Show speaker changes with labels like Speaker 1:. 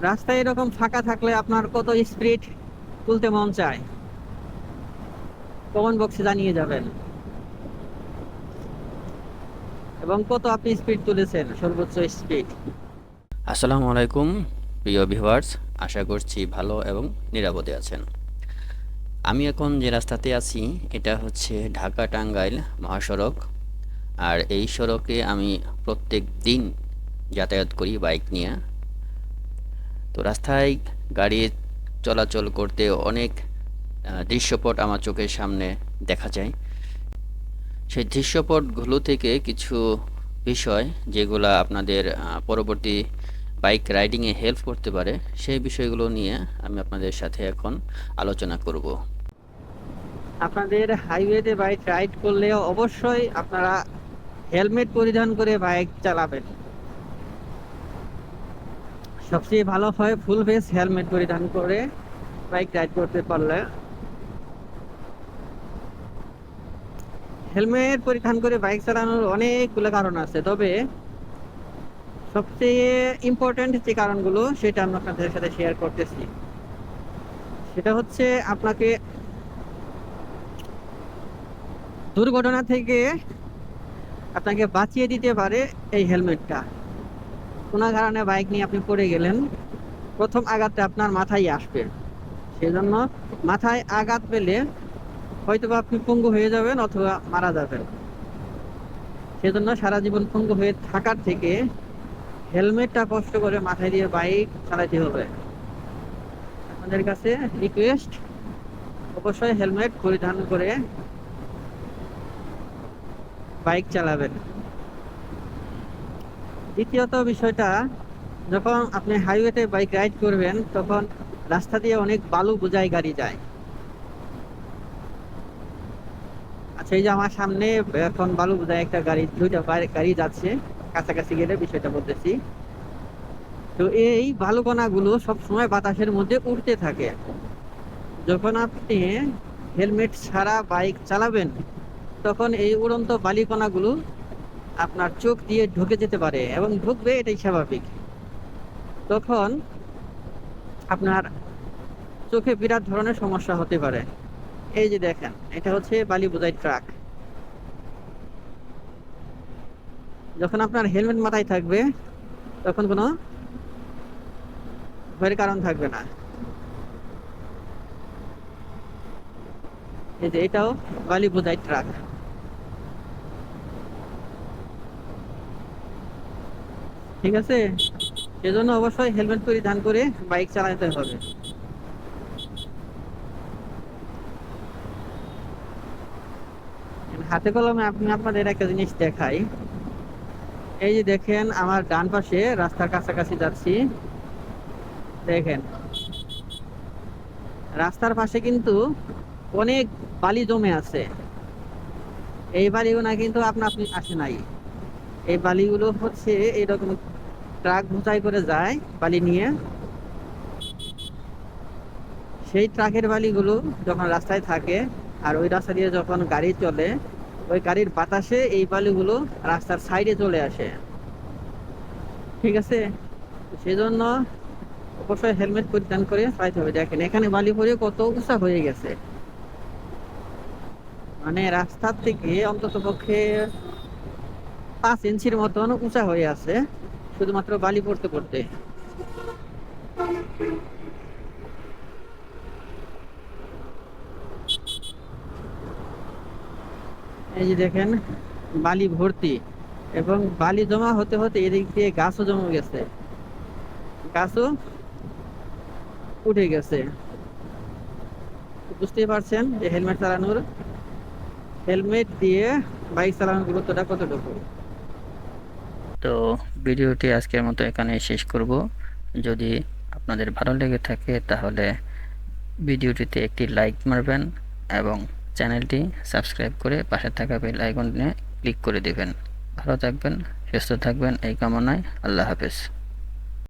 Speaker 1: রাস্তায় এরকম ফাঁকা থাকলে আপনার কত স্পিড তুলতে মন চায়, কমেন্ট বক্সে জানিয়ে যাবেন। এবং কত আপনি স্পিড তুলেছেন, সর্বোচ্চ স্পিড।
Speaker 2: আসসালামু আলাইকুম প্রিয় ভিউয়ার্স, আশা করছি ভালো এবং নিরাপদে আছেন। আমি এখন যে রাস্তাতে আছি এটা হচ্ছে ঢাকা টাঙ্গাইল মহাসড়ক। আর এই সড়কে আমি প্রত্যেক দিন যাতায়াত করি বাইক নিয়ে। তো রাস্তায় গাড়ি চলাচল করতে অনেক দৃশ্যপট আমার চোখের সামনে দেখা যায়। সেই দৃশ্যপটগুলো থেকে কিছু বিষয় যেগুলা আপনাদের পরবর্তী বাইক রাইডিংয়ে হেল্প করতে পারে, সেই বিষয়গুলো নিয়ে আমি আপনাদের সাথে এখন আলোচনা করব।
Speaker 1: আপনাদের হাইওয়েতে বাইক রাইড করলে অবশ্যই আপনারা হেলমেট পরিধান করে বাইক চালাবেন। সবচেয়ে ভালো হয় ফুল ফেস হেলমেট পরিধান করে বাইক রাইড করতে পারলে। হেলমেট পরিধান করে বাইক চালানোর অনেকগুলো কারণ আছে, তবে সবচেয়ে ইম্পর্টেন্ট যে কারণগুলো সেটা আমি আপনাদের সাথে শেয়ার করতেছি। সেটা হচ্ছে আপনাকে দুর্ঘটনা থেকে আপনাকে বাঁচিয়ে দিতে পারে এই হেলমেটটা। কোনো কারণে বাইক নিয়ে আপনি পড়ে গেলেন, প্রথম আঘাতটা আপনার মাথায় আসবে। সেজন্য মাথায় আঘাত পেলে হয়তোবা আপনি পঙ্গু হয়ে যাবেন অথবা মারা যাবেন। সেজন্য সারা জীবন পঙ্গু হয়ে থাকার থেকে হেলমেটটা কষ্ট করে মাথায় দিয়ে বাইক চালাতে হবে। আপনাদের কাছে রিকোয়েস্ট, অবশ্যই হেলমেট পরিধান করে বাইক চালাবেন। দ্বিতীয়ত বিষয়টা, যখন আপনি হাইওয়েতে বাইক রাইড করবেন তখন রাস্তা দিয়ে অনেক বালু বোঝাই গাড়ি যায়। আচ্ছা, এই যে আমার সামনে এখন বালু বোঝাই একটা গাড়ি, দুইটা গাড়ি যাচ্ছে, কাছাকাছি গেলে বিষয়টা বলতেছি। তো এই বালু কণাগুলো সবসময় বাতাসের মধ্যে উড়তে থাকে। যখন আপনি হেলমেট ছাড়া বাইক চালাবেন তখন এই উড়ন্ত বালিকণাগুলো আপনার চোখ দিয়ে ঢুকে যেতে পারে, এবং ঢুকবে, এটাই স্বাভাবিক। তখন আপনার চোখে বিরাট ধরনের সমস্যা হতে পারে। এই যে দেখেন, এটা হচ্ছে বালি বোঝাই ট্রাক। যখন আপনার হেলমেট মাথায় থাকবে তখন কোনো ভয়ের কারণ থাকবে না। এই যে এটাও বালি বোঝাই ট্রাক। ঠিক আছে, সেজন্য অবশ্যই হেলমেট পরিধান করে বাইক চালাতে হবে। হাতে কলমে আপনি আপনাদের একটা জিনিস দেখাই। এই যে দেখেন, আমার ডান পাশে রাস্তার কাছাকাছি যাচ্ছি, দেখেন রাস্তার পাশে কিন্তু অনেক বালি জমে আছে। এই বালিগুলো কিন্তু আপনা আপনি আসে নাই। এই বালিগুলো হচ্ছে এইরকম ট্রাক বোঝাই করে যায় বালি নিয়ে। সেই ট্রাকের বালিগুলো যখন রাস্তায় থাকে আর ওই রাস্তা দিয়ে যখন গাড়ি চলে, ওই গাড়ির বাতাসে এই বালিগুলো রাস্তার সাইডে চলে আসে। ঠিক আছে, সেজন্য অবশ্যই হেলমেট পরিধান করে চালাতে হবে। দেখেন এখানে বালি পড়ে কত উঁচা হয়ে গেছে, মানে রাস্তার থেকে অন্তত পক্ষে 5 ইঞ্চির মতন উঁচা হয়ে আছে, শুধুমাত্র বালি পড়তে পড়তে। এই যে দেখেন বালি ভর্তি, এবং বালি জমা হতে হতে এদিক দিয়ে গাছও জমে গেছে, গাছও উঠে গেছে। বুঝতেই পারছেন যে হেলমেট দিয়ে বাইক চালানোর গুরুত্বটা কতটুকু।
Speaker 2: তো ভিডিওটি আজকের মতো এখানে শেষ করব। যদি আপনাদের ভালো লেগে থাকে তাহলে ভিডিওটিতে একটি লাইক মারবেন এবং চ্যানেলটি সাবস্ক্রাইব করে পাশে থাকা বেল আইকনে ক্লিক করে দেবেন। ভালো থাকবেন, সুস্থ থাকবেন এই কামনায়। আল্লাহ হাফেজ।